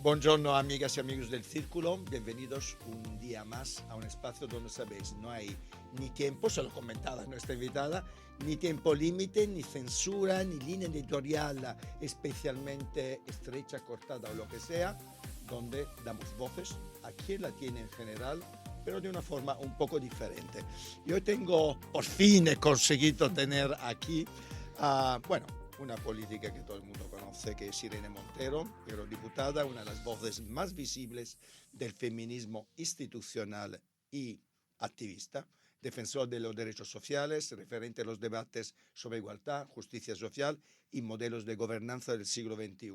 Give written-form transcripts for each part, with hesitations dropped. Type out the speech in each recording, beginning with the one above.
Buongiorno amigas y amigos del Círculo, bienvenidos un día más a un espacio donde sabéis, no hay ni tiempo, se lo comentaba nuestra invitada, ni tiempo límite, ni censura, ni línea editorial especialmente estrecha, cortada o lo que sea, donde damos voces a quien la tiene en general, pero de una forma un poco diferente. Y hoy tengo, por fin he conseguido tener aquí, una política que todo el mundo conoce, que es Irene Montero, eurodiputada, una de las voces más visibles del feminismo institucional y activista, defensor de los derechos sociales, referente a los debates sobre igualdad, justicia social y modelos de gobernanza del siglo XXI.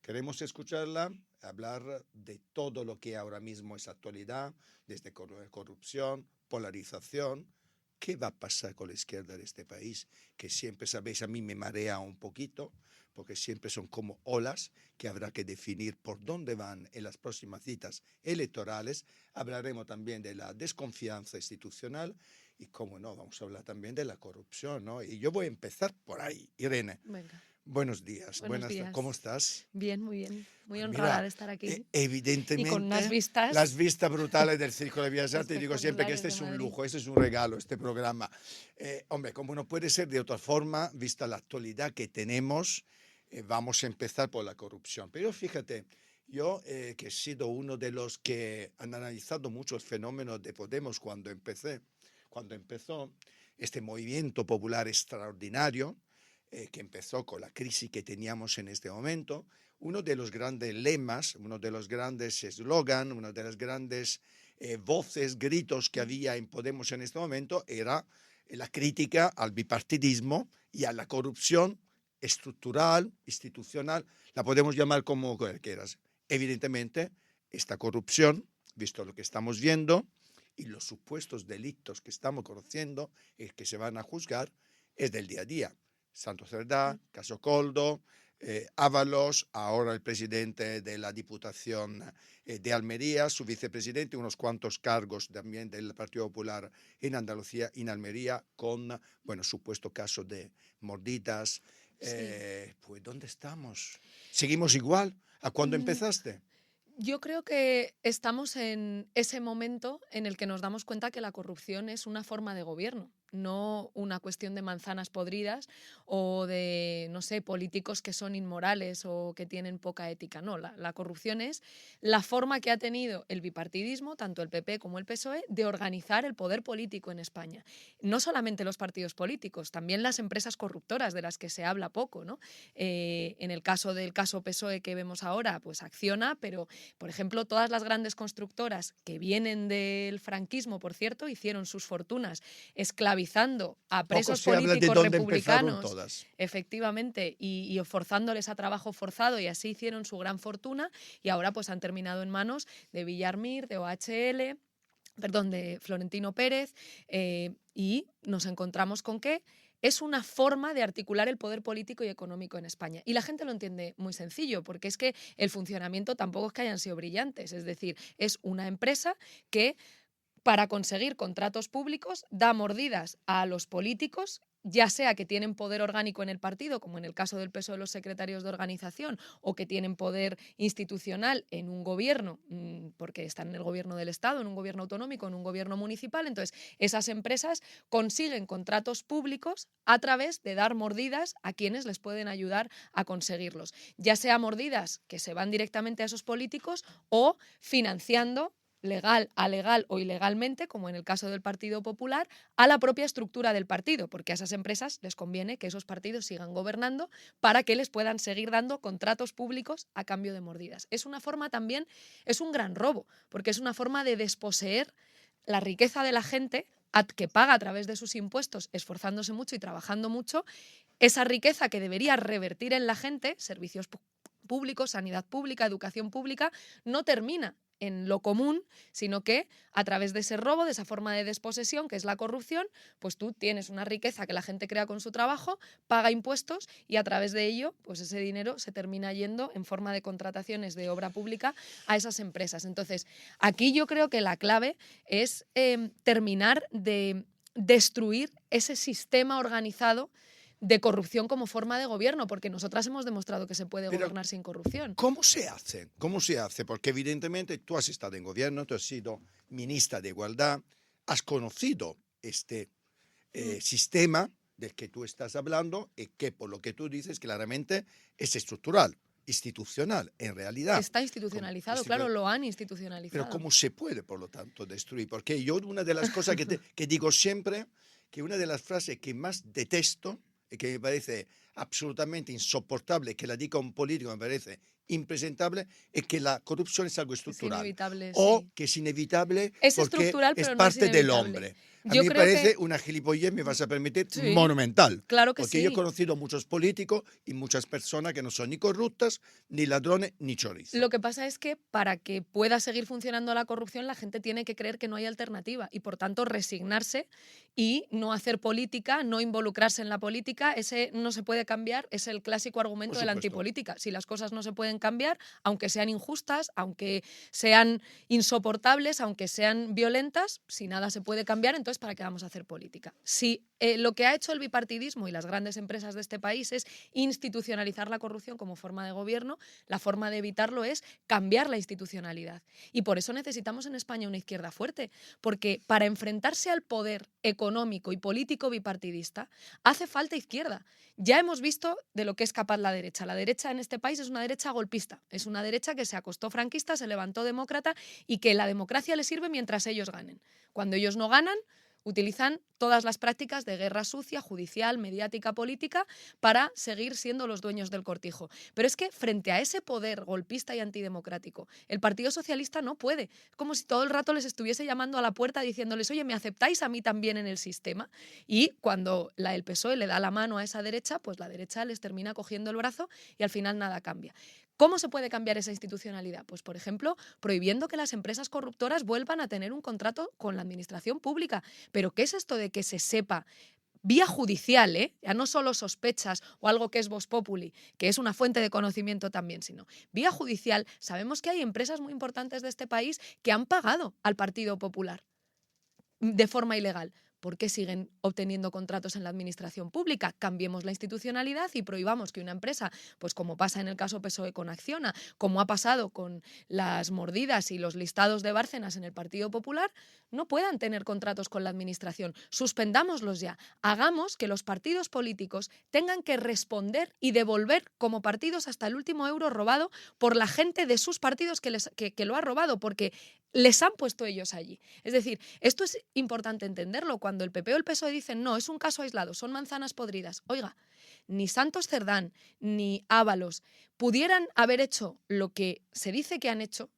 Queremos escucharla hablar de todo lo que ahora mismo es actualidad, desde corrupción, polarización. ¿Qué va a pasar con la izquierda de este país? Que siempre, sabéis, a mí me marea un poquito, porque siempre son como olas que habrá que definir por dónde van en las próximas citas electorales. Hablaremos también de la desconfianza institucional y, cómo no, vamos a hablar también de la corrupción, ¿no? Y yo voy a empezar por ahí. Irene, Venga, buenos días. buenos ¿Cómo días. estás? Bien, muy bien. Muy Pues honrada mira, de estar aquí. Y con unas evidentemente las vistas vistas brutales del Círculo de Bellas Artes, digo siempre que espectaculares este de es un Madrid. lujo, este es un regalo, este programa. Hombre, como no puede ser de otra forma, vista la actualidad que tenemos, vamos a empezar por la corrupción. Pero fíjate, yo que he sido uno de los que han analizado muchos fenómenos de Podemos cuando empezó este movimiento popular extraordinario, que empezó con la crisis que teníamos en este momento, uno de los grandes lemas, uno de los grandes eslogan, una de las grandes voces, gritos que había en Podemos en este momento era la crítica al bipartidismo y a la corrupción estructural, institucional, la podemos llamar como quieras. Evidentemente, esta corrupción, visto lo que estamos viendo y los supuestos delitos que estamos conociendo y que se van a juzgar, es del día a día. Santo Cerdá, caso Coldo, Ábalos, ahora el presidente de la Diputación de Almería, su vicepresidente, unos cuantos cargos también del Partido Popular en Andalucía y en Almería, con, supuesto caso de mordidas. Sí. Pues, ¿dónde estamos? ¿Seguimos igual a cuando Mm, empezaste? Yo creo que estamos en ese momento en el que nos damos cuenta que la corrupción es una forma de gobierno, no una cuestión de manzanas podridas o de, no sé, políticos que son inmorales o que tienen poca ética. No, la corrupción es la forma que ha tenido el bipartidismo, tanto el PP como el PSOE, de organizar el poder político en España. No solamente los partidos políticos, también las empresas corruptoras de las que se habla poco, ¿no? En el caso del caso PSOE que vemos ahora, pues Acciona, pero por ejemplo, todas las grandes constructoras que vienen del franquismo, por cierto, hicieron sus fortunas esclavizando a Poco presos se habla de políticos dónde empezaron republicanos, todas. efectivamente, y forzándoles a trabajo forzado, y así hicieron su gran fortuna, y ahora pues han terminado en manos de Villarmir, de OHL, perdón, de Florentino Pérez, y nos encontramos con que es una forma de articular el poder político y económico en España. Y la gente lo entiende muy sencillo, porque es que el funcionamiento tampoco es que hayan sido brillantes, es decir, es una empresa que para conseguir contratos públicos da mordidas a los políticos, ya sea que tienen poder orgánico en el partido, como en el caso del peso de los secretarios de organización, o que tienen poder institucional en un gobierno, porque están en el gobierno del Estado, en un gobierno autonómico, en un gobierno municipal. Entonces, esas empresas consiguen contratos públicos a través de dar mordidas a quienes les pueden ayudar a conseguirlos, ya sea mordidas que se van directamente a esos políticos o financiando legal, alegal o ilegalmente, como en el caso del Partido Popular, a la propia estructura del partido, porque a esas empresas les conviene que esos partidos sigan gobernando para que les puedan seguir dando contratos públicos a cambio de mordidas. Es una forma también, es un gran robo, porque es una forma de desposeer la riqueza de la gente que paga a través de sus impuestos, esforzándose mucho y trabajando mucho, esa riqueza que debería revertir en la gente, servicios públicos, sanidad pública, educación pública, no termina en lo común, sino que a través de ese robo, de esa forma de desposesión, que es la corrupción, pues tú tienes una riqueza que la gente crea con su trabajo, paga impuestos y a través de ello, pues ese dinero se termina yendo en forma de contrataciones de obra pública a esas empresas. Entonces, aquí yo creo que la clave es terminar de destruir ese sistema organizado de corrupción como forma de gobierno, porque nosotras hemos demostrado que se puede Pero, gobernar sin corrupción. ¿cómo se hace? ¿Cómo se hace? Porque evidentemente tú has estado en gobierno, tú has sido ministra de Igualdad, has conocido este sistema del que tú estás hablando y que por lo que tú dices claramente es estructural, institucional, en realidad. Está institucionalizado, claro, lo han institucionalizado. Pero ¿cómo se puede, por lo tanto, destruir? Porque yo una de las cosas que digo siempre, que una de las frases que más detesto y que me parece absolutamente insoportable, que la diga un político me parece impresentable, es que la corrupción es algo estructural. Es inevitable, o sí. que es inevitable Es porque estructural, es pero no es parte del inevitable. hombre. A Yo mí me creo parece que una gilipollez, me vas a permitir, sí, monumental. claro que Porque yo he sí. conocido muchos políticos y muchas personas que no son ni corruptas, ni ladrones, ni chorizos. Lo que pasa es que para que pueda seguir funcionando la corrupción, la gente tiene que creer que no hay alternativa y, por tanto, resignarse y no hacer política, no involucrarse en la política. Ese no se puede cambiar, es el clásico argumento Por de la supuesto. antipolítica. Si las cosas no se pueden cambiar, aunque sean injustas, aunque sean insoportables, aunque sean violentas, si nada se puede cambiar, entonces ¿para qué vamos a hacer política? Si lo que ha hecho el bipartidismo y las grandes empresas de este país es institucionalizar la corrupción como forma de gobierno, la forma de evitarlo es cambiar la institucionalidad. Y por eso necesitamos en España una izquierda fuerte, porque para enfrentarse al poder económico y político bipartidista hace falta izquierda. Ya hemos visto de lo que es capaz la derecha. La derecha en este país es una derecha golpista, es una derecha que se acostó franquista, se levantó demócrata y que la democracia le sirve mientras ellos ganen. Cuando ellos no ganan, utilizan todas las prácticas de guerra sucia, judicial, mediática, política, para seguir siendo los dueños del cortijo. Pero es que frente a ese poder golpista y antidemocrático, el Partido Socialista no puede. Es como si todo el rato les estuviese llamando a la puerta diciéndoles, oye, ¿me aceptáis a mí también en el sistema? Y cuando el PSOE le da la mano a esa derecha, pues la derecha les termina cogiendo el brazo y al final nada cambia. ¿Cómo se puede cambiar esa institucionalidad? Pues, por ejemplo, prohibiendo que las empresas corruptoras vuelvan a tener un contrato con la administración pública. ¿Pero qué es esto de que se sepa vía judicial, ya no solo sospechas o algo que es vox populi, que es una fuente de conocimiento también, sino vía judicial? Sabemos que hay empresas muy importantes de este país que han pagado al Partido Popular de forma ilegal. ¿Por qué siguen obteniendo contratos en la administración pública? Cambiemos la institucionalidad y prohibamos que una empresa, pues como pasa en el caso PSOE con Acciona, como ha pasado con las mordidas y los listados de Bárcenas en el Partido Popular, no puedan tener contratos con la administración. Suspendámoslos ya. Hagamos que los partidos políticos tengan que responder y devolver como partidos hasta el último euro robado por la gente de sus partidos que lo ha robado, porque les han puesto ellos allí. Es decir, esto es importante entenderlo. Cuando el PP o el PSOE dicen, no, es un caso aislado, son manzanas podridas. Oiga, ni Santos Cerdán ni Ábalos pudieran haber hecho lo que se dice que han hecho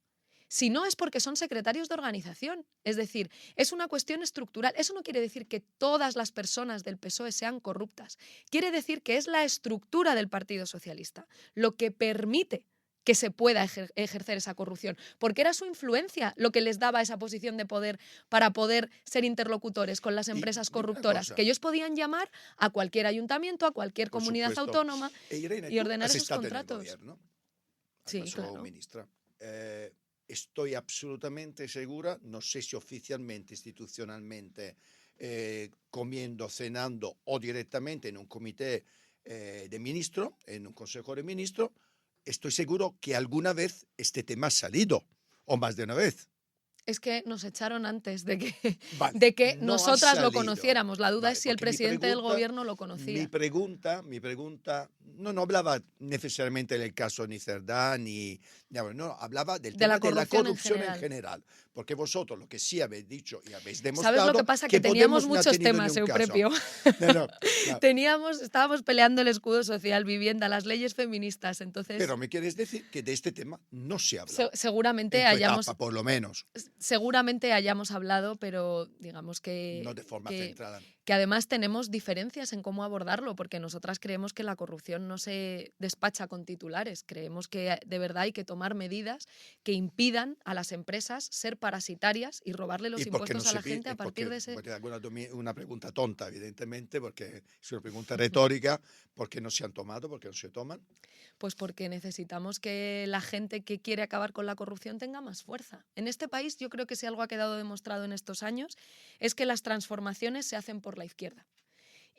si no es porque son secretarios de organización. Es decir, es una cuestión estructural. Eso no quiere decir que todas las personas del PSOE sean corruptas. Quiere decir que es la estructura del Partido Socialista lo que permite que se pueda ejercer esa corrupción, porque era su influencia lo que les daba esa posición de poder para poder ser interlocutores con las empresas corruptoras, que ellos podían llamar a cualquier ayuntamiento, a cualquier comunidad autónoma Irene, y ordenar tú has esos estado contratos. En el gobierno, Sí, además claro. ministra. Estoy absolutamente segura, no sé si oficialmente, institucionalmente, comiendo, cenando o directamente en un comité de ministro, en un consejo de ministros, estoy seguro que alguna vez este tema ha salido, o más de una vez. Es que nos echaron antes de que, Vale, de que no ha nosotras lo salido. conociéramos. La duda Vale, es si el porque mi presidente del pregunta- gobierno lo conocía. Mi pregunta no hablaba necesariamente del caso ni Cerdá, no, hablaba del De tema la de la corrupción en corrupción en general. general. Porque vosotros lo que sí habéis dicho y habéis ¿Sabes demostrado lo que pasa? Que teníamos Podemos no ha muchos tenido temas, ni un caso. Euprepio. No, Estábamos peleando el escudo social, vivienda, las leyes feministas. Entonces, pero me quieres decir que de este tema no se habla. seguramente En tu hayamos, etapa, por lo menos. seguramente hayamos hablado, pero digamos No de forma que centrada. que además tenemos diferencias en cómo abordarlo, porque nosotras creemos que la corrupción no se despacha con titulares. Creemos que de verdad hay que tomar medidas que impidan a las empresas ser parasitarias y robarle los ¿Y por qué impuestos no a la se gente a partir de ese... porque te hago una pregunta tonta, evidentemente, porque es una pregunta retórica, ¿por qué no se han tomado? ¿Por qué no se toman? Pues porque necesitamos que la gente que quiere acabar con la corrupción tenga más fuerza. En este país yo creo que si algo ha quedado demostrado en estos años es que las transformaciones se hacen por la izquierda.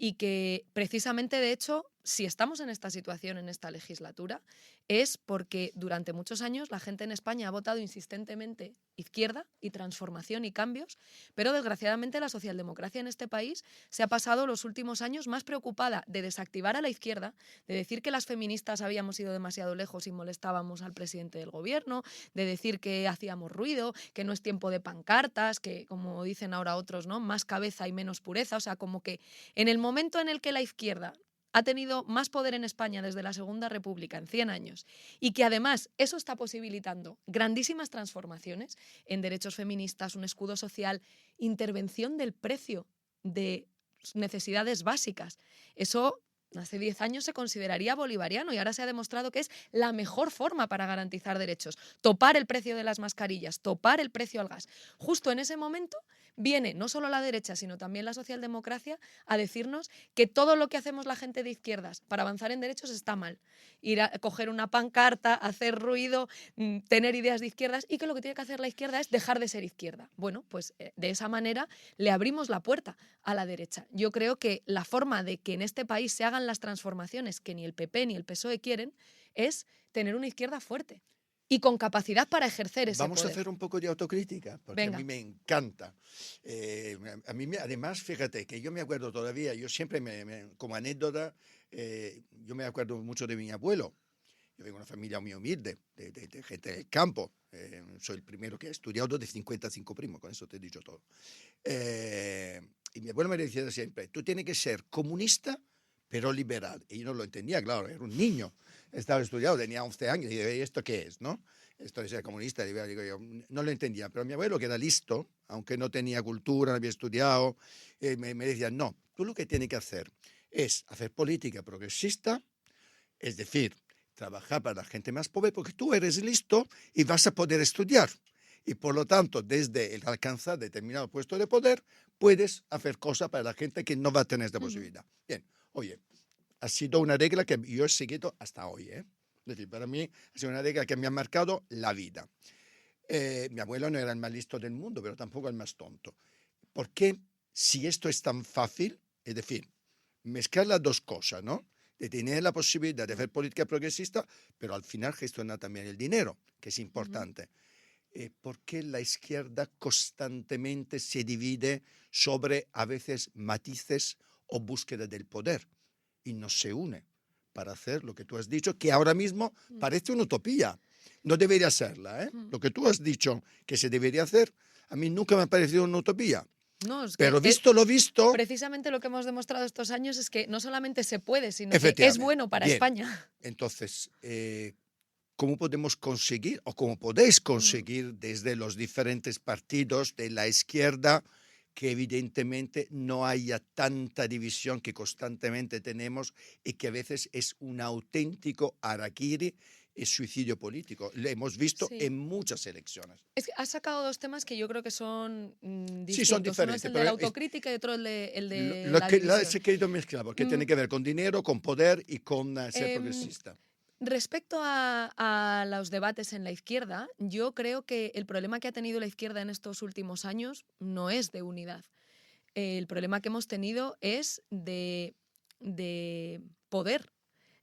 y que precisamente, de hecho, si estamos en esta situación, en esta legislatura, es porque durante muchos años la gente en España ha votado insistentemente izquierda y transformación y cambios, pero desgraciadamente la socialdemocracia en este país se ha pasado los últimos años más preocupada de desactivar a la izquierda, de decir que las feministas habíamos ido demasiado lejos y molestábamos al presidente del gobierno, de decir que hacíamos ruido, que no es tiempo de pancartas, que, como dicen ahora otros, ¿no?, más cabeza y menos pureza. O sea, como que en el momento en el que la izquierda ha tenido más poder en España desde la Segunda República en 100 años y que además eso está posibilitando grandísimas transformaciones en derechos feministas, un escudo social, intervención del precio de necesidades básicas. Eso hace 10 años se consideraría bolivariano y ahora se ha demostrado que es la mejor forma para garantizar derechos. Topar el precio de las mascarillas, topar el precio al gas. Justo en ese momento viene no solo la derecha, sino también la socialdemocracia a decirnos que todo lo que hacemos la gente de izquierdas para avanzar en derechos está mal. Ir a coger una pancarta, hacer ruido, tener ideas de izquierdas, y que lo que tiene que hacer la izquierda es dejar de ser izquierda. Bueno, pues de esa manera le abrimos la puerta a la derecha. Yo creo que la forma de que en este país se hagan las transformaciones que ni el PP ni el PSOE quieren es tener una izquierda fuerte y con capacidad para ejercer ese Vamos poder. a hacer un poco de autocrítica, porque Venga. a mí me encanta. Además, fíjate que yo me acuerdo todavía, yo siempre, como anécdota, yo me acuerdo mucho de mi abuelo. Yo vengo de una familia muy humilde, de gente del campo. Soy el primero que ha estudiado de 55 primos, con eso te he dicho todo. Y mi abuelo me decía siempre, tú tienes que ser comunista, pero liberal. Y yo no lo entendía, claro, era un niño. Estaba estudiado, tenía 11 años, y digo, ¿y esto qué es, no? Esto de ser comunista, digo yo, no lo entendía. Pero mi abuelo, que era listo, aunque no tenía cultura, no había estudiado, me decía, no, tú lo que tienes que hacer es hacer política progresista, es decir, trabajar para la gente más pobre, porque tú eres listo y vas a poder estudiar. Y por lo tanto, desde el alcanzar determinado puesto de poder, puedes hacer cosas para la gente que no va a tener esta posibilidad. Bien, oye, ha sido una regla que yo he seguido hasta hoy. Es decir, para mí ha sido una regla que me ha marcado la vida. Mi abuelo no era el más listo del mundo, pero tampoco el más tonto. ¿Por qué, si esto es tan fácil, es decir, mezclar las dos cosas, ¿no? De tener la posibilidad de hacer política progresista, pero al final gestionar también el dinero, que es importante. ¿Por qué la izquierda constantemente se divide sobre, a veces, matices o búsqueda del poder y no se une para hacer lo que tú has dicho, que ahora mismo parece una utopía? No debería serla, ¿eh? Lo que tú has dicho que se debería hacer, a mí nunca me ha parecido una utopía. No, es Pero que visto lo visto, precisamente lo que hemos demostrado estos años es que no solamente se puede, sino que es efectivamente. bueno para Bien. España. Entonces, ¿cómo podemos conseguir, o cómo podéis conseguir desde los diferentes partidos de la izquierda, que evidentemente no haya tanta división que constantemente tenemos y que a veces es un auténtico harakiri y suicidio político? Lo hemos visto Sí. en muchas elecciones. Es que has sacado dos temas que yo creo que son distintos. Sí, son Uno es diferentes, el de pero la autocrítica y otro el de lo la que división. he querido mezclar, porque tiene que ver con dinero, con poder y con ser Em, progresista. Respecto a los debates en la izquierda, yo creo que el problema que ha tenido la izquierda en estos últimos años no es de unidad. El problema que hemos tenido es de poder.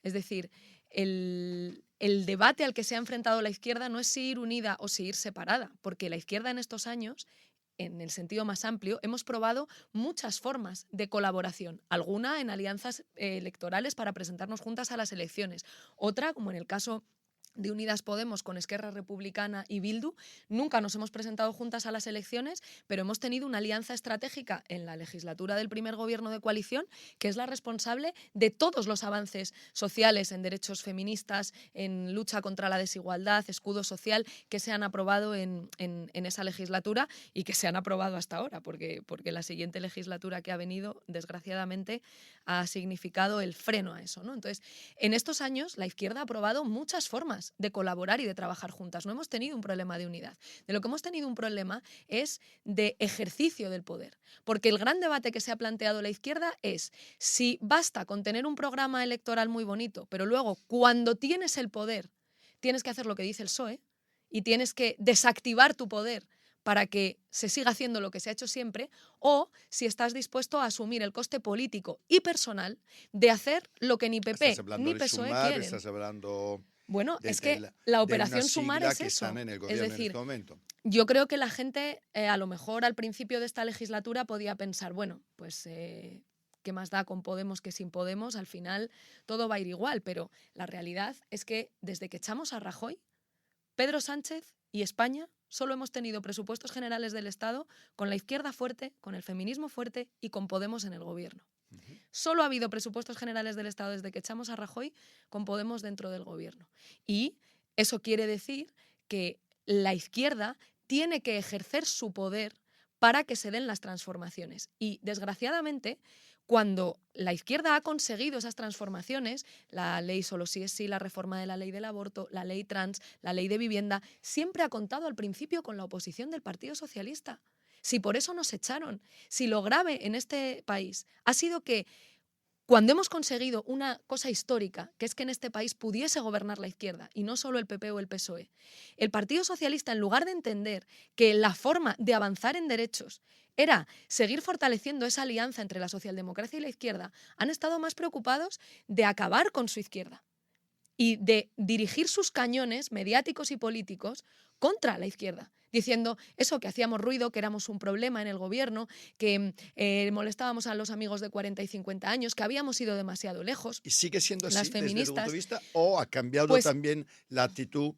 Es decir, el debate al que se ha enfrentado la izquierda no es si ir unida o si ir separada, porque la izquierda en estos años, en el sentido más amplio, hemos probado muchas formas de colaboración. Alguna en alianzas electorales para presentarnos juntas a las elecciones. Otra, como en el caso de Unidas Podemos con Esquerra Republicana y Bildu, nunca nos hemos presentado juntas a las elecciones, pero hemos tenido una alianza estratégica en la legislatura del primer gobierno de coalición, que es la responsable de todos los avances sociales en derechos feministas, en lucha contra la desigualdad, escudo social, que se han aprobado en esa legislatura y que se han aprobado hasta ahora, porque la siguiente legislatura que ha venido, desgraciadamente, ha significado el freno a eso, ¿no? Entonces, en estos años, la izquierda ha aprobado muchas formas de colaborar y de trabajar juntas. No hemos tenido un problema de unidad. De lo que hemos tenido un problema es de ejercicio del poder. Porque el gran debate que se ha planteado la izquierda es si basta con tener un programa electoral muy bonito, pero luego, cuando tienes el poder, tienes que hacer lo que dice el PSOE y tienes que desactivar tu poder para que se siga haciendo lo que se ha hecho siempre, o si estás dispuesto a asumir el coste político y personal de hacer lo que ni PP ni PSOE quieren. Estás hablando Bueno, de, es que de la de una operación Sumar sigla es que eso. están en el Es gobierno en decir, este momento. yo creo que la gente, a lo mejor al principio de esta legislatura podía pensar, bueno, pues qué más da con Podemos que sin Podemos, al final todo va a ir igual, pero la realidad es que desde que echamos a Rajoy, Pedro Sánchez y España solo hemos tenido presupuestos generales del Estado con la izquierda fuerte, con el feminismo fuerte y con Podemos en el gobierno. Ujú. Solo ha habido presupuestos generales del Estado desde que echamos a Rajoy con Podemos dentro del gobierno. Y eso quiere decir que la izquierda tiene que ejercer su poder para que se den las transformaciones. Y desgraciadamente, cuando la izquierda ha conseguido esas transformaciones, la ley solo sí es sí, la reforma de la ley del aborto, la ley trans, la ley de vivienda, siempre ha contado al principio con la oposición del Partido Socialista. Si por eso nos echaron, si lo grave en este país ha sido que cuando hemos conseguido una cosa histórica, que es que en este país pudiese gobernar la izquierda y no solo el PP o el PSOE, el Partido Socialista, en lugar de entender que la forma de avanzar en derechos era seguir fortaleciendo esa alianza entre la socialdemocracia y la izquierda, han estado más preocupados de acabar con su izquierda y de dirigir sus cañones mediáticos y políticos contra la izquierda, diciendo eso, que hacíamos ruido, que éramos un problema en el gobierno, que molestábamos a los amigos de 40 y 50 años, que habíamos ido demasiado lejos. ¿Y sigue siendo Las así desde tu punto feministas, de vista o ha cambiado pues también la actitud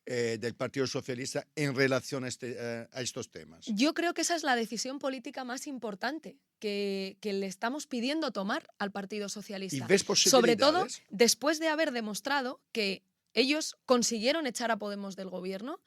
del Partido Socialista en relación a estos temas? yo creo que esa es la decisión política más importante que le estamos pidiendo tomar al Partido ¿Y Socialista. ves Sobre todo posibilidades? después de haber demostrado que ellos consiguieron echar a Podemos del gobierno.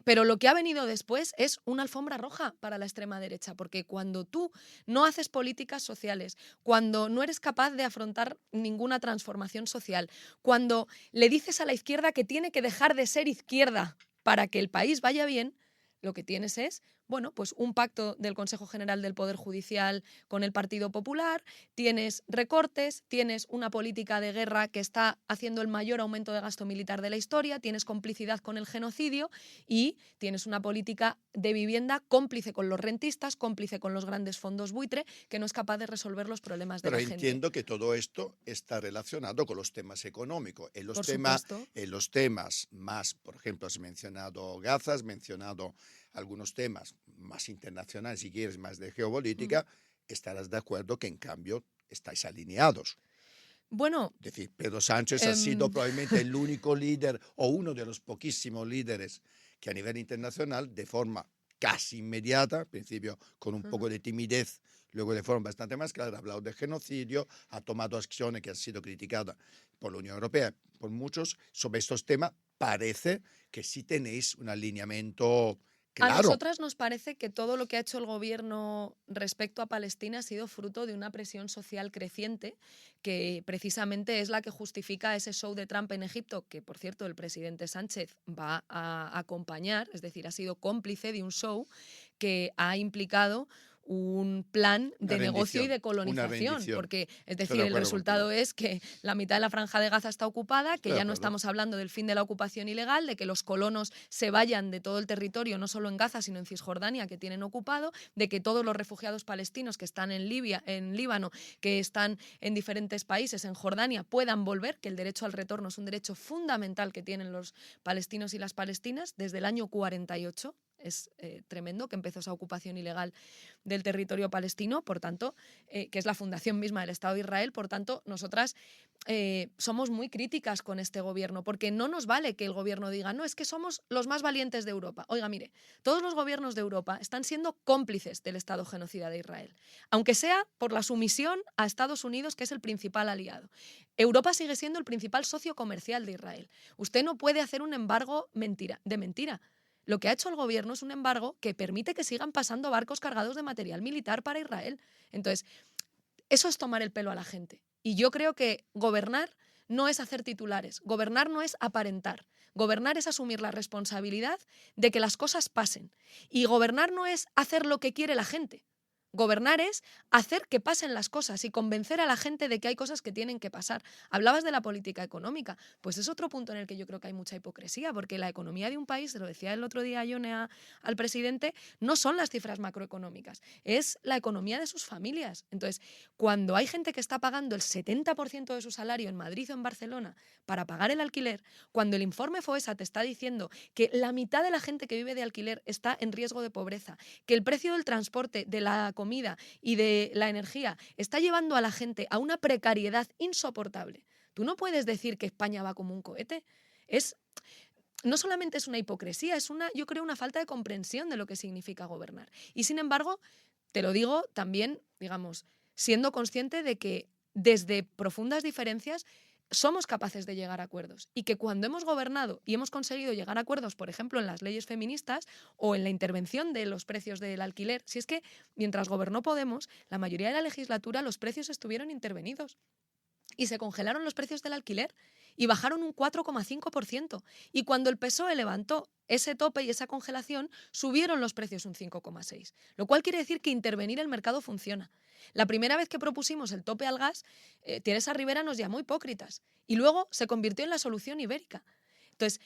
Pero lo que ha venido después es una alfombra roja para la extrema derecha, porque cuando tú no haces políticas sociales, cuando no eres capaz de afrontar ninguna transformación social, cuando le dices a la izquierda que tiene que dejar de ser izquierda para que el país vaya bien, lo que tienes es, bueno, pues un pacto del Consejo General del Poder Judicial con el Partido Popular, tienes recortes, tienes una política de guerra que está haciendo el mayor aumento de gasto militar de la historia, tienes complicidad con el genocidio y tienes una política de vivienda cómplice con los rentistas, cómplice con los grandes fondos buitre, que no es capaz de resolver los problemas de Pero la gente. entiendo que todo esto está relacionado con los temas económicos. En Por supuesto. los temas más, por ejemplo, has mencionado Gaza, has mencionado algunos temas más internacionales, si quieres, más de geopolítica, estarás de acuerdo que en cambio estáis alineados. Bueno, Es decir, Pedro Sánchez ha sido probablemente el único líder o uno de los poquísimos líderes que a nivel internacional, de forma casi inmediata, al principio con un poco de timidez, luego de forma bastante más clara, ha hablado de genocidio, ha tomado acciones que han sido criticadas por la Unión Europea, por muchos, sobre estos temas. Parece que sí tenéis un alineamiento a claro. nosotras nos parece que todo lo que ha hecho el gobierno respecto a Palestina ha sido fruto de una presión social creciente, que precisamente es la que justifica ese show de Trump en Egipto, que por cierto el presidente Sánchez va a acompañar, es decir, ha sido cómplice de un show que ha implicado un plan de negocio y de colonización, porque es decir, el resultado es que la mitad de la franja de Gaza está ocupada, que ya no estamos hablando del fin de la ocupación ilegal, de que los colonos se vayan de todo el territorio, no solo en Gaza, sino en Cisjordania, que tienen ocupado, de que todos los refugiados palestinos que están en Libia, en Líbano, que están en diferentes países, en Jordania, puedan volver, que el derecho al retorno es un derecho fundamental que tienen los palestinos y las palestinas desde el año 48. Es tremendo que empezó esa ocupación ilegal del territorio palestino, por tanto, que es la fundación misma del Estado de Israel. Por tanto, nosotras somos muy críticas con este gobierno, porque no nos vale que el gobierno diga, no, es que somos los más valientes de Europa. Oiga, mire, todos los gobiernos de Europa están siendo cómplices del Estado genocida de Israel, aunque sea por la sumisión a Estados Unidos, que es el principal aliado. Europa sigue siendo el principal socio comercial de Israel. Usted no puede hacer un embargo de mentira. Lo que ha hecho el gobierno es un embargo que permite que sigan pasando barcos cargados de material militar para Israel. Entonces, eso es tomar el pelo a la gente. Y yo creo que gobernar no es hacer titulares, gobernar no es aparentar, gobernar es asumir la responsabilidad de que las cosas pasen. Y gobernar no es hacer lo que quiere la gente. Gobernar es hacer que pasen las cosas y convencer a la gente de que hay cosas que tienen que pasar. Hablabas de la política económica, pues es otro punto en el que yo creo que hay mucha hipocresía, porque la economía de un país, se lo decía el otro día Ione al presidente, no son las cifras macroeconómicas, es la economía de sus familias. Entonces, cuando hay gente que está pagando el 70% de su salario en Madrid o en Barcelona para pagar el alquiler, cuando el informe FOESA te está diciendo que la mitad de la gente que vive de alquiler está en riesgo de pobreza, que el precio del transporte, de la comida y de la energía está llevando a la gente a una precariedad insoportable. Tú no puedes decir que España va como un cohete. No solamente es una hipocresía, es yo creo, una falta de comprensión de lo que significa gobernar. Y sin embargo, te lo digo también, digamos, siendo consciente de que desde profundas diferencias somos capaces de llegar a acuerdos y que cuando hemos gobernado y hemos conseguido llegar a acuerdos, por ejemplo, en las leyes feministas o en la intervención de los precios del alquiler, si es que mientras gobernó Podemos, la mayoría de la legislatura los precios estuvieron intervenidos y se congelaron los precios del alquiler y bajaron un 4,5%. Y cuando el PSOE levantó ese tope y esa congelación, subieron los precios un 5,6%. Lo cual quiere decir que intervenir el mercado funciona. La primera vez que propusimos el tope al gas, Teresa Rivera nos llamó hipócritas y luego se convirtió en la solución ibérica. Entonces,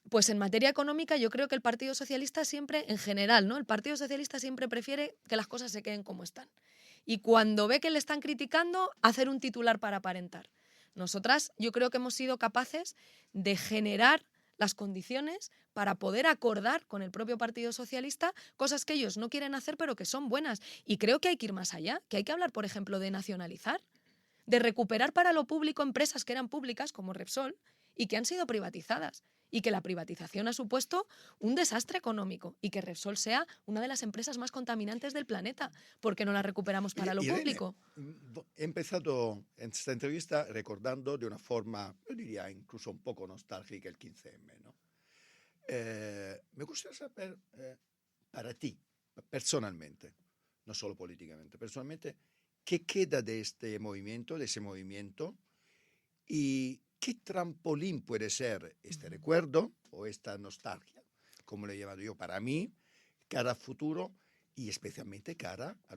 pues en materia económica yo creo que el Partido Socialista siempre, en general, ¿no? El Partido Socialista siempre prefiere que las cosas se queden como están. Y cuando ve que le están criticando, hacer un titular para aparentar. Nosotras yo creo que hemos sido capaces de generar las condiciones para poder acordar con el propio Partido Socialista cosas que ellos no quieren hacer pero que son buenas. Y creo que hay que ir más allá, que hay que hablar, por ejemplo, de nacionalizar, de recuperar para lo público empresas que eran públicas, como Repsol, y que han sido privatizadas. Y que la privatización ha supuesto un desastre económico y que Repsol sea una de las empresas más contaminantes del planeta, porque no la recuperamos para lo Irene, público. he empezado en esta entrevista recordando de una forma, yo diría incluso un poco nostálgica, el 15M, ¿no? Me gustaría saber, para ti, personalmente, no solo políticamente, personalmente, ¿qué queda de este movimiento, de ese movimiento? ¿Y qué trampolín puede ser este recuerdo o esta nostalgia, como le he llamado yo, para mí, cara a futuro y especialmente cara a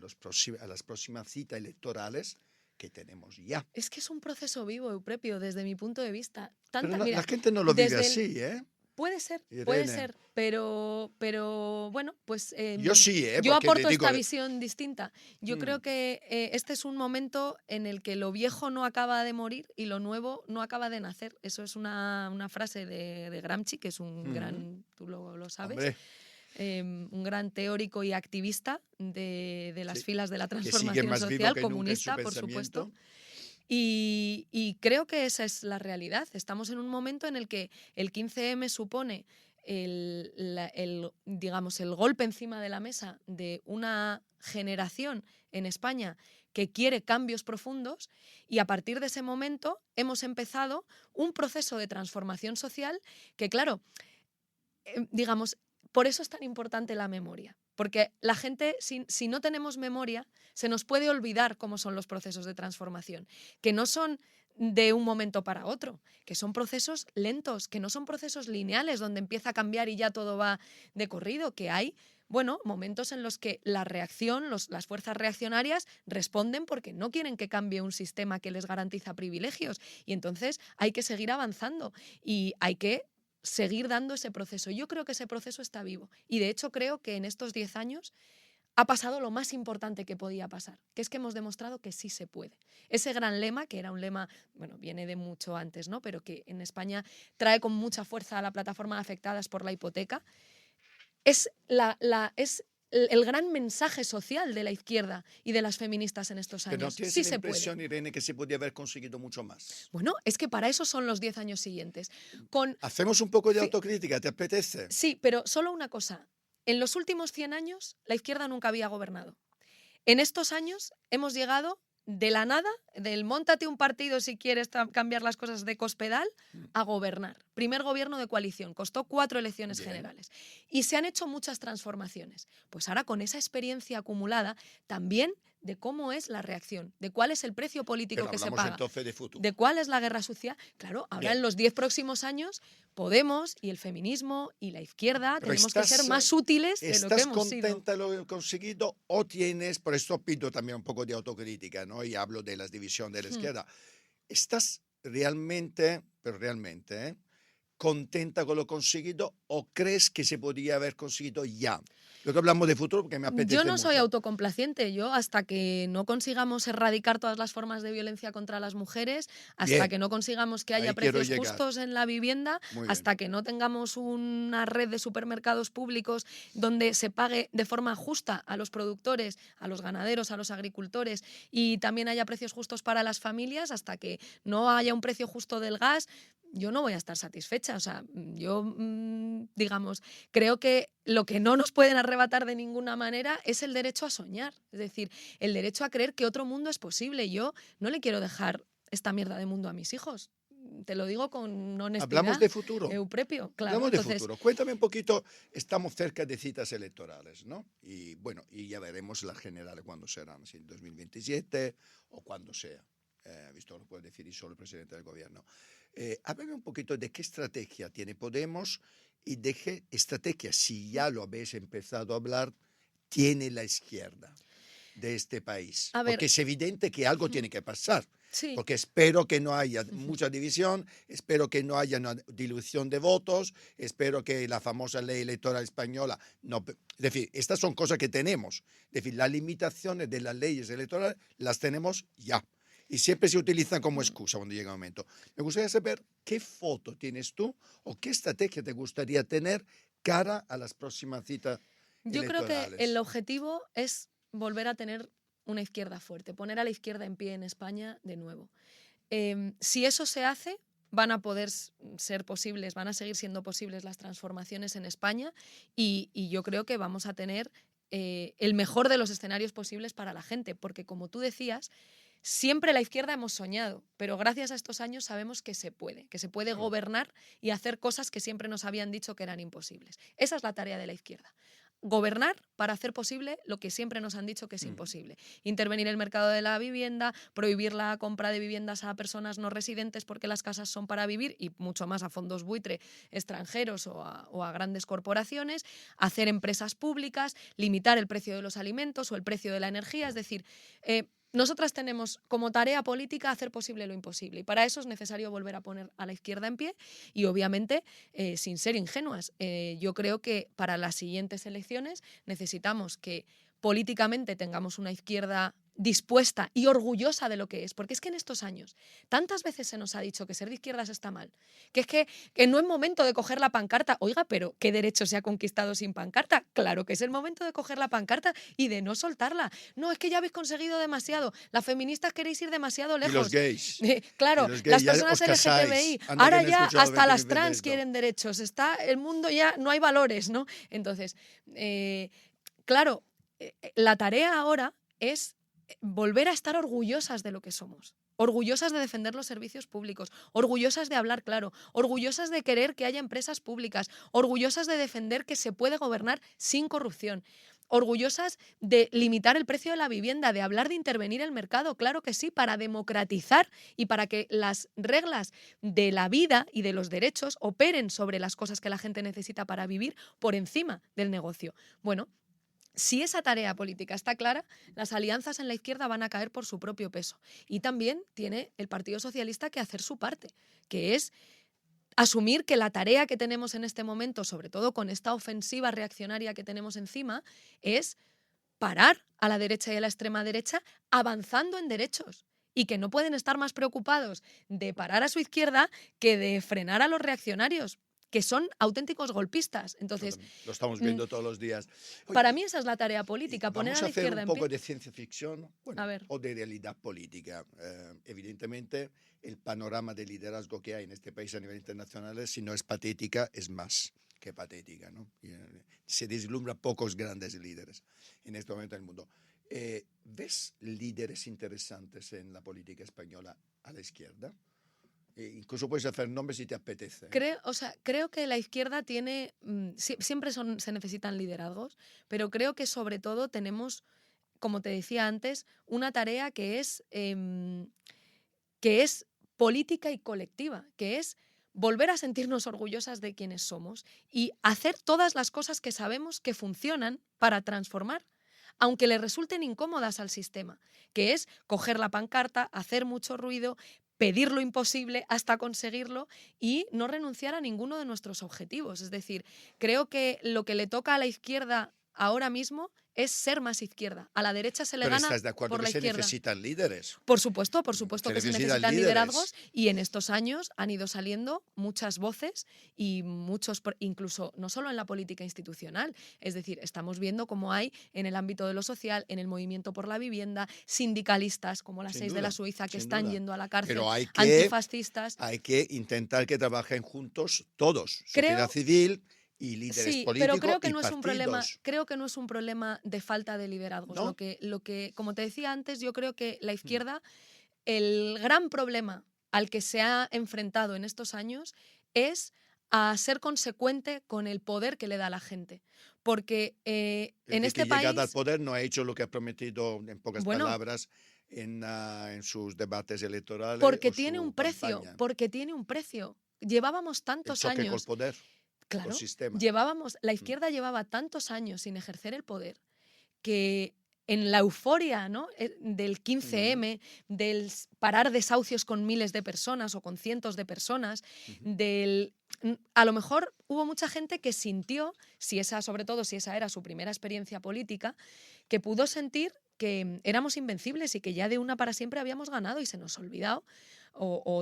las próximas citas electorales que tenemos ya? Es que es un proceso vivo, Eupropio, desde mi punto de vista. Pero Mira, la gente no lo vive desde así, ¿eh? puede ser, Irene. pero bueno, pues Yo sí, yo porque te aporto digo, esta visión distinta. Yo creo que este es un momento en el que lo viejo no acaba de morir y lo nuevo no acaba de nacer. Eso es una frase de Gramsci, que es un gran, tú lo sabes, hombre, un gran teórico y activista de las sí, filas de la que sigue transformación más vivo social, que nunca en su comunista, por supuesto. pensamiento. Y creo que esa es la realidad. Estamos en un momento en el que el 15M supone digamos, el golpe encima de la mesa de una generación en España que quiere cambios profundos y a partir de ese momento hemos empezado un proceso de transformación social que, claro, digamos, por eso es tan importante la memoria. Porque la gente, si no tenemos memoria, se nos puede olvidar cómo son los procesos de transformación, que no son de un momento para otro, que son procesos lentos, que no son procesos lineales donde empieza a cambiar y ya todo va de corrido, que hay, bueno, momentos en los que la reacción, las fuerzas reaccionarias responden porque no quieren que cambie un sistema que les garantiza privilegios y entonces hay que seguir avanzando y hay que seguir dando ese proceso. Yo creo que ese proceso está vivo y de hecho creo que en estos 10 años ha pasado lo más importante que podía pasar, que es que hemos demostrado que sí se puede. Ese gran lema, que era un lema, bueno, viene de mucho antes, ¿no? Pero que en España trae con mucha fuerza a la plataforma de afectadas por la hipoteca, es el gran mensaje social de la izquierda y de las feministas en estos Pero ¿no años. tienes Sí la se puede. impresión, Irene, que se podía haber conseguido mucho más? Bueno, es que para eso son los 10 años siguientes. Hacemos un poco de autocrítica, ¿te apetece? Sí, pero solo una cosa. En los últimos 100 años, la izquierda nunca había gobernado. En estos años hemos llegado de la nada, del móntate un partido si quieres cambiar las cosas de Cospedal, a gobernar. Primer gobierno de coalición, costó 4 elecciones generales. Y se han hecho muchas transformaciones. Pues ahora con esa experiencia acumulada, también de cómo es la reacción, de cuál es el precio político Pero que se hablamos paga, entonces de futuro. de cuál es la guerra sucia. Claro, ahora Bien. en los 10 próximos años, Podemos y el feminismo y la izquierda Pero tenemos que ser más útiles de lo que ¿estás hemos sido. contenta de lo que he conseguido o tienes, por esto pido también un poco de autocrítica, ¿no? Y hablo de la división de la izquierda. ¿Estás realmente, pero realmente, contenta con lo conseguido o crees que se podría haber conseguido ya? Lo que hablamos de futuro porque me apetece Yo no soy mucho. autocomplaciente. Yo, hasta que no consigamos erradicar todas las formas de violencia contra las mujeres, hasta Bien, que no consigamos que haya ahí quiero precios llegar. justos en la vivienda, Muy bien. hasta que no tengamos una red de supermercados públicos donde se pague de forma justa a los productores, a los ganaderos, a los agricultores, y también haya precios justos para las familias, hasta que no haya un precio justo del gas, yo no voy a estar satisfecha. O sea, yo, digamos, creo que lo que no nos pueden arrebatar de ninguna manera es el derecho a soñar, es decir, el derecho a creer que otro mundo es posible. Yo no le quiero dejar esta mierda de mundo a mis hijos. Te lo digo con honestidad. Hablamos de futuro. Euprepio, claro. Hablamos de Entonces, futuro. Cuéntame un poquito, estamos cerca de citas electorales, ¿no? Y bueno, y ya veremos las generales cuándo serán, si en 2027 o cuando sea. Visto lo puede decir solo el presidente del gobierno. Háblame un poquito de qué estrategia tiene Podemos y de qué estrategia, si ya lo habéis empezado a hablar, tiene la izquierda de este país. A ver, porque es evidente que algo tiene que pasar. sí. Porque espero que no haya mucha división, espero que no haya una dilución de votos, espero que la famosa ley electoral española no. Es decir, estas son cosas que tenemos. Es decir, las limitaciones de las leyes electorales las tenemos ya. Y siempre se utilizan como excusa cuando llega el momento. Me gustaría saber qué foto tienes tú o qué estrategia te gustaría tener cara a las próximas citas Yo creo que electorales. el objetivo es volver a tener una izquierda fuerte, poner a la izquierda en pie en España de nuevo. Si eso se hace, van a poder ser posibles, van a seguir siendo posibles las transformaciones en España, y yo creo que vamos a tener el mejor de los escenarios posibles para la gente, porque, como tú decías, siempre la izquierda hemos soñado, pero gracias a estos años sabemos que se puede Claro. gobernar y hacer cosas que siempre nos habían dicho que eran imposibles. Esa es la tarea de la izquierda. Gobernar para hacer posible lo que siempre nos han dicho que es imposible. Intervenir en el mercado de la vivienda, prohibir la compra de viviendas a personas no residentes porque las casas son para vivir, y mucho más a fondos buitre extranjeros o a grandes corporaciones, hacer empresas públicas, limitar el precio de los alimentos o el precio de la energía. Es decir, nosotras tenemos como tarea política hacer posible lo imposible, y para eso es necesario volver a poner a la izquierda en pie y, obviamente, sin ser ingenuas, yo creo que para las siguientes elecciones necesitamos que políticamente tengamos una izquierda dispuesta y orgullosa de lo que es, porque es que en estos años tantas veces se nos ha dicho que ser de izquierdas está mal, que es que no es momento de coger la pancarta. Oiga, pero ¿qué derecho se ha conquistado sin pancarta? Claro que es el momento de coger la pancarta y de no soltarla. No, es que ya habéis conseguido demasiado, las feministas queréis ir demasiado lejos. Y los gays. Claro, Y los las gays, ya personas os casáis. LGTBI, Anda, ahora que no he ya escuchado hasta las 20 trans veces esto. quieren derechos, está el mundo ya, no hay valores, ¿no? Entonces, claro, la tarea ahora es volver a estar orgullosas de lo que somos, orgullosas de defender los servicios públicos, orgullosas de hablar claro, orgullosas de querer que haya empresas públicas, orgullosas de defender que se puede gobernar sin corrupción, orgullosas de limitar el precio de la vivienda, de hablar de intervenir el mercado, claro que sí, para democratizar y para que las reglas de la vida y de los derechos operen sobre las cosas que la gente necesita para vivir por encima del negocio. Bueno, si esa tarea política está clara, las alianzas en la izquierda van a caer por su propio peso. Y también tiene el Partido Socialista que hacer su parte, que es asumir que la tarea que tenemos en este momento, sobre todo con esta ofensiva reaccionaria que tenemos encima, es parar a la derecha y a la extrema derecha avanzando en derechos, y que no pueden estar más preocupados de parar a su izquierda que de frenar a los reaccionarios, que son auténticos golpistas. Entonces, Lo estamos viendo todos los días. Oye, para mí esa es la tarea política, poner vamos a la a hacer izquierda un en poco pie. de ciencia ficción, bueno, A ver. o de realidad política. Evidentemente, el panorama de liderazgo que hay en este país a nivel internacional, si no es patética, es más que patética, ¿no? Se deslumbra pocos grandes líderes en este momento del mundo. ¿Ves líderes interesantes en la política española a la izquierda? Incluso puedes hacer nombres si te apetece. Creo que la izquierda tiene, siempre se necesitan liderazgos, pero creo que sobre todo tenemos como te decía antes, una tarea que es política y colectiva, que es volver a sentirnos orgullosas de quienes somos y hacer todas las cosas que sabemos que funcionan para transformar, aunque le resulten incómodas al sistema, que es coger la pancarta, hacer mucho ruido, pedir lo imposible hasta conseguirlo y no renunciar a ninguno de nuestros objetivos. Es decir, creo que lo que le toca a la izquierda ahora mismo es ser más izquierda. A la derecha se le Pero gana ¿estás de acuerdo por que la se izquierda. necesitan líderes? Por supuesto Se que se necesitan necesitan liderazgos líderes. y en estos años han ido saliendo muchas voces y incluso no solo en la política institucional, es decir, estamos viendo cómo hay en el ámbito de lo social, en el movimiento por la vivienda, sindicalistas como las Sin 6 de la duda, Suiza que sin están duda. yendo a la cárcel, Pero antifascistas. hay que intentar que trabajen juntos todos, sociedad Creo civil y líderes Sí, pero políticos y partidos. creo que no es un problema de falta de liderazgos. ¿No? Como te decía antes, yo creo que la Mm. izquierda, el gran problema al que se ha enfrentado en estos años es a ser consecuente con el poder que le da a la gente. Porque Es en de que este llegada al país, poder no ha hecho lo que ha prometido en pocas bueno, palabras en sus debates electorales o su campaña. porque tiene un precio. Llevábamos El tantos choque con el años, poder, con el claro, sistema. la Mm. izquierda llevaba tantos años sin ejercer el poder que en la euforia, ¿no?, del Ujú, 15M, parar desahucios con miles de personas o con cientos de personas, ujú. a lo mejor hubo mucha gente que sintió, sobre todo si esa era su primera experiencia política, que pudo sentir que éramos invencibles y que ya de una para siempre habíamos ganado y se nos ha olvidado,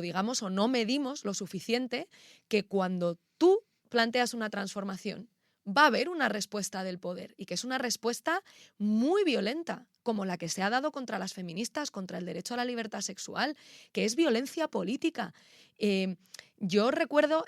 digamos, o no medimos lo suficiente que cuando tú planteas una transformación, va a haber una respuesta del poder y que es una respuesta muy violenta, como la que se ha dado contra las feministas, contra el derecho a la libertad sexual, que es violencia política. Eh, yo recuerdo,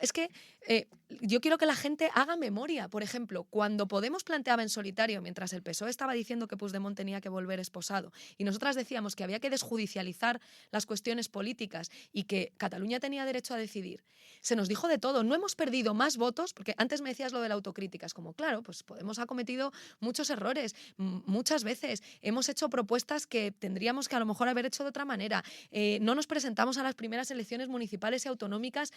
yo quiero que la gente haga memoria. Por ejemplo, cuando Podemos planteaba en solitario, mientras el PSOE estaba diciendo que Puigdemont tenía que volver esposado, y nosotras decíamos que había que desjudicializar las cuestiones políticas y que Cataluña tenía derecho a decidir, se nos dijo de todo. No hemos perdido más votos, porque antes me decías lo de la autocrítica, es como, claro, pues Podemos ha cometido muchos errores, muchas veces. Hemos hecho propuestas que tendríamos que a lo mejor haber hecho de otra manera. No nos presentamos a las primeras elecciones municipales y autonómicas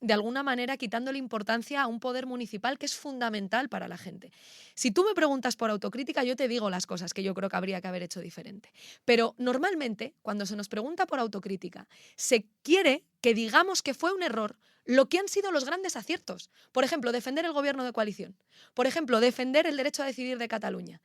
de alguna manera quitándole importancia a un poder municipal que es fundamental para la gente. Si tú me preguntas por autocrítica, yo te digo las cosas que yo creo que habría que haber hecho diferente. Pero normalmente, cuando se nos pregunta por autocrítica, se quiere que digamos que fue un error lo que han sido los grandes aciertos. Por ejemplo, defender el gobierno de coalición. Por ejemplo, defender el derecho a decidir de Cataluña.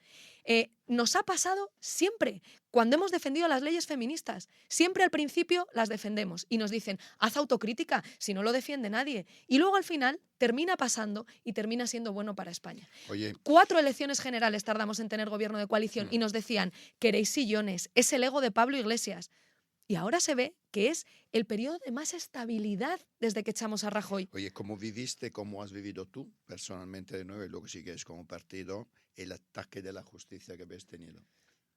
Nos ha pasado siempre cuando hemos defendido las leyes feministas. Siempre al principio las defendemos y nos dicen, haz autocrítica, si no lo defiende nadie. Y luego al final termina pasando y termina siendo bueno para España. Oye, 4 elecciones generales tardamos en tener gobierno de coalición mm, y nos decían, queréis sillones, es el ego de Pablo Iglesias. Y ahora se ve que es el periodo de más estabilidad desde que echamos a Rajoy. oye, cómo has vivido tú personalmente de nuevo y luego sigues como partido el ataque de la justicia que habéis tenido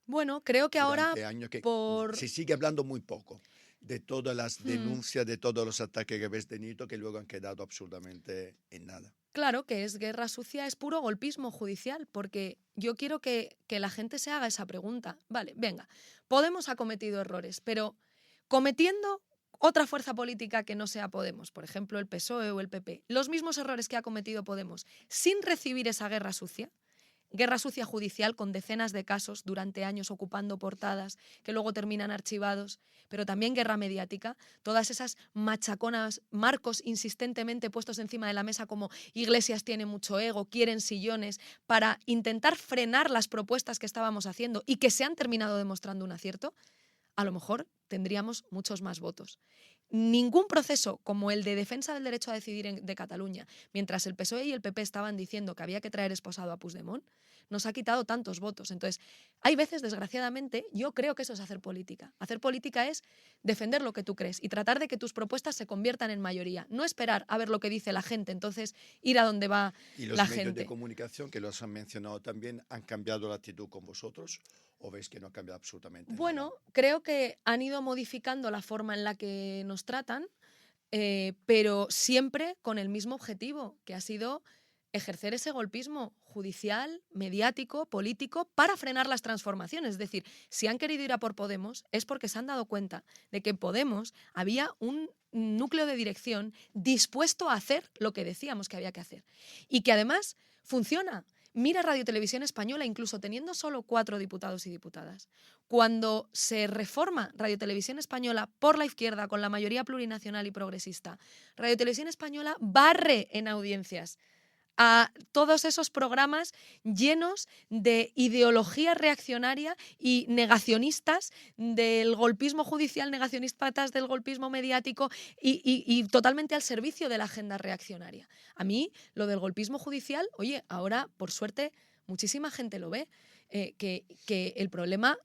Bueno, creo que ahora durante años que por... se sigue hablando muy poco de todas las Hmm, denuncias, de todos los ataques que habéis tenido que luego han quedado absolutamente en nada. claro que es guerra sucia, es puro golpismo judicial, porque yo quiero que la gente se haga esa pregunta. Vale, venga, Podemos ha cometido errores, pero cometiendo otra fuerza política que no sea Podemos, por ejemplo el PSOE o el PP, los mismos errores que ha cometido Podemos, sin recibir esa guerra sucia judicial con decenas de casos durante años ocupando portadas que luego terminan archivados, pero también guerra mediática, todas esas machaconas, marcos insistentemente puestos encima de la mesa como Iglesias tiene mucho ego, quieren sillones, para intentar frenar las propuestas que estábamos haciendo y que se han terminado demostrando un acierto, a lo mejor tendríamos muchos más votos. Ningún proceso como el de defensa del derecho a decidir de Cataluña, mientras el PSOE y el PP estaban diciendo que había que traer esposado a Puigdemont, nos ha quitado tantos votos. Entonces, hay veces, desgraciadamente, yo creo que eso es hacer política. Hacer política es defender lo que tú crees y tratar de que tus propuestas se conviertan en mayoría. No esperar a ver lo que dice la gente, entonces ir a donde va ¿Y la los medios de gente. comunicación que los han mencionado también han cambiado la actitud con vosotros o veis que no ha cambiado absolutamente nada? Bueno, creo que han ido modificando la forma en la que nos tratan, pero siempre con el mismo objetivo, que ha sido ejercer ese golpismo judicial, mediático, político, para frenar las transformaciones. Es decir, si han querido ir a por Podemos es porque se han dado cuenta de que en Podemos había un núcleo de dirección dispuesto a hacer lo que decíamos que había que hacer. Y que además funciona. Mira Radio Televisión Española, incluso teniendo solo 4 diputados y diputadas. Cuando se reforma Radio Televisión Española por la izquierda, con la mayoría plurinacional y progresista, Radio Televisión Española barre en audiencias a todos esos programas llenos de ideología reaccionaria y negacionistas del golpismo judicial, negacionistas del golpismo mediático y totalmente al servicio de la agenda reaccionaria. A mí, lo del golpismo judicial, oye, ahora, por suerte, muchísima gente lo ve, que el problema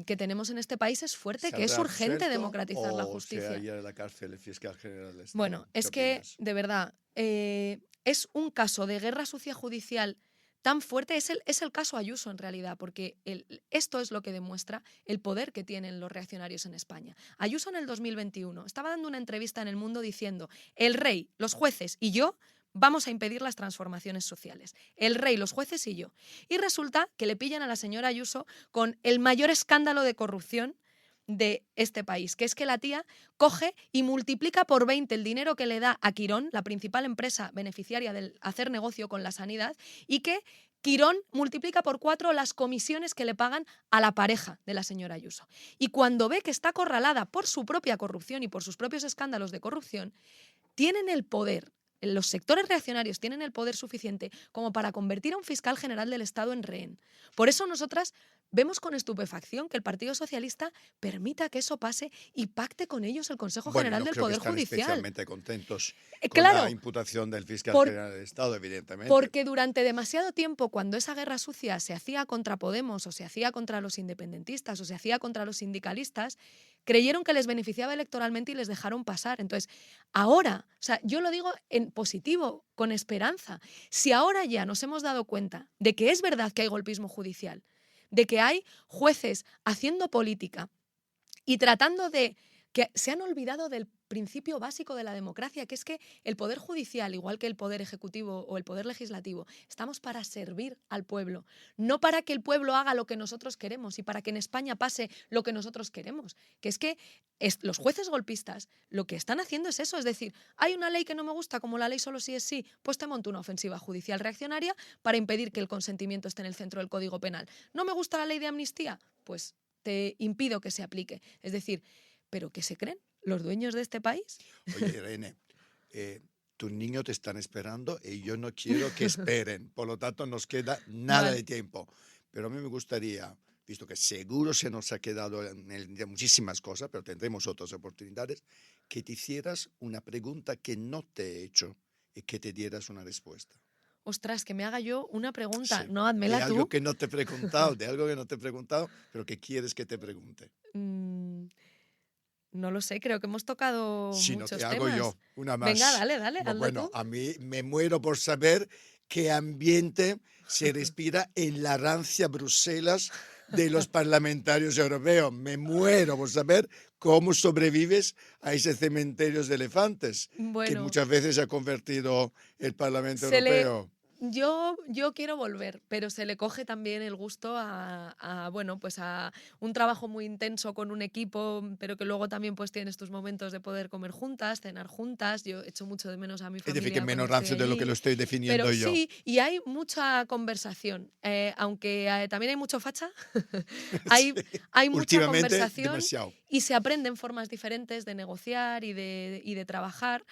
que tenemos en este país es fuerte, que es urgente democratizar la justicia. ¿O se halla en la cárcel el fiscal general del Estado? Bueno, es que, de verdad, es un caso de guerra sucia judicial tan fuerte, es el caso Ayuso en realidad, porque esto es lo que demuestra el poder que tienen los reaccionarios en España. Ayuso en el 2021 estaba dando una entrevista en El Mundo diciendo: el rey, los jueces y yo vamos a impedir las transformaciones sociales. El rey, los jueces y yo. Y resulta que le pillan a la señora Ayuso con el mayor escándalo de corrupción de este país, que es que la tía coge y multiplica por 20 el dinero que le da a Quirón, la principal empresa beneficiaria del hacer negocio con la sanidad, y que Quirón multiplica por 4 las comisiones que le pagan a la pareja de la señora Ayuso. Y cuando ve que está acorralada por su propia corrupción y por sus propios escándalos de corrupción, tienen el poder. Los sectores reaccionarios tienen el poder suficiente como para convertir a un fiscal general del Estado en rehén. Por eso nosotras vemos con estupefacción que el Partido Socialista permita que eso pase y pacte con ellos el Consejo General del Poder Judicial. Especialmente contentos con claro, la imputación del fiscal general del Estado, evidentemente. Porque durante demasiado tiempo, cuando esa guerra sucia se hacía contra Podemos o se hacía contra los independentistas o se hacía contra los sindicalistas, creyeron que les beneficiaba electoralmente y les dejaron pasar. Entonces, ahora, o sea, yo lo digo en positivo, con esperanza, si ahora ya nos hemos dado cuenta de que es verdad que hay golpismo judicial, de que hay jueces haciendo política y tratando de que se han olvidado del principio básico de la democracia, que es que el Poder Judicial, igual que el Poder Ejecutivo o el Poder Legislativo, estamos para servir al pueblo, no para que el pueblo haga lo que nosotros queremos y para que en España pase lo que nosotros queremos. Que es que los jueces golpistas lo que están haciendo es eso, es decir, hay una ley que no me gusta, como la ley solo sí es sí, pues te monto una ofensiva judicial reaccionaria para impedir que el consentimiento esté en el centro del Código Penal. ¿No me gusta la ley de amnistía? Pues te impido que se aplique. Es decir, ¿pero qué se creen los dueños de este país? Oye, Irene, tus niños te están esperando y yo no quiero que esperen. Por lo tanto, nos queda nada de tiempo. Pero a mí me gustaría, visto que seguro se nos ha quedado en el día muchísimas cosas, pero tendremos otras oportunidades, que te hicieras una pregunta que no te he hecho y que te dieras una respuesta. Ostras, que me haga yo una pregunta. Sí, No, házmela tú. De algo que no te he preguntado, pero que quieres que te pregunte. No lo sé, creo que hemos tocado muchos temas. Si no, te hago yo una más. Venga, dale, Bueno, tú. a mí me muero por saber qué ambiente se respira en la rancia Bruselas de los parlamentarios europeos. Me muero por saber cómo sobrevives a ese cementerio de elefantes que muchas veces se ha convertido el Parlamento Europeo. Yo quiero volver, pero se le coge también el gusto a un trabajo muy intenso con un equipo, pero que luego también pues tienes tus momentos de poder comer juntas, cenar juntas. Yo echo mucho de menos a mi familia. Es decir, que menos rancio de lo que lo estoy definiendo pero yo. Sí, y hay mucha conversación, aunque también hay mucho facha, hay mucha conversación demasiado. Y se aprenden formas diferentes de negociar y de trabajar.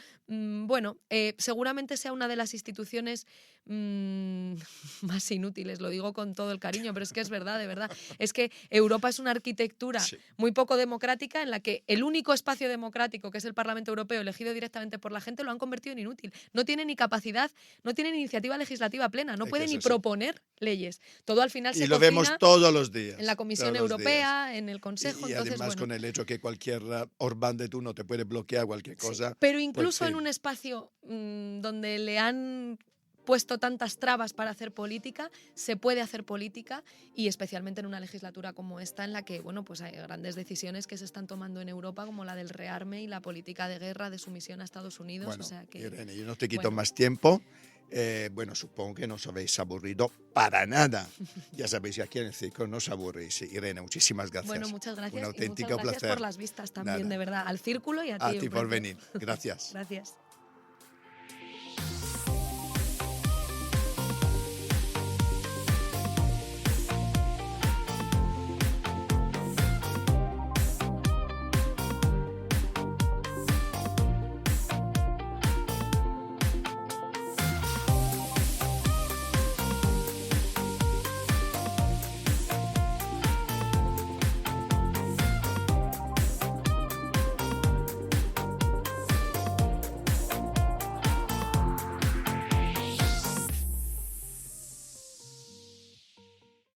Seguramente sea una de las instituciones más inútiles, lo digo con todo el cariño, pero es que es verdad, de verdad. Es que Europa es una arquitectura muy poco democrática en la que el único espacio democrático, que es el Parlamento Europeo, elegido directamente por la gente, lo han convertido en inútil. No tiene ni capacidad, no tiene ni iniciativa legislativa plena, no puede ni proponer leyes. Todo al final se lo vemos todos los días. En la Comisión Europea, en el Consejo. Y además con el hecho que cualquier Orbán de turno te puede bloquear cualquier cosa. Pero incluso en un espacio donde le han puesto tantas trabas para hacer política, se puede hacer política, y especialmente en una legislatura como esta, en la que pues hay grandes decisiones que se están tomando en Europa, como la del rearme y la política de guerra de sumisión a Estados Unidos. Bueno, o sea que, Irene, yo no te quito más tiempo. Bueno, supongo que no os habéis aburrido para nada. Ya sabéis que aquí en el circo no os aburrís. Irene, muchísimas gracias. Bueno, muchas gracias. Un Y auténtico muchas gracias placer. por las vistas también, Nada. de verdad, al círculo y a ti. A ti por Eugenio. venir. Gracias. Gracias.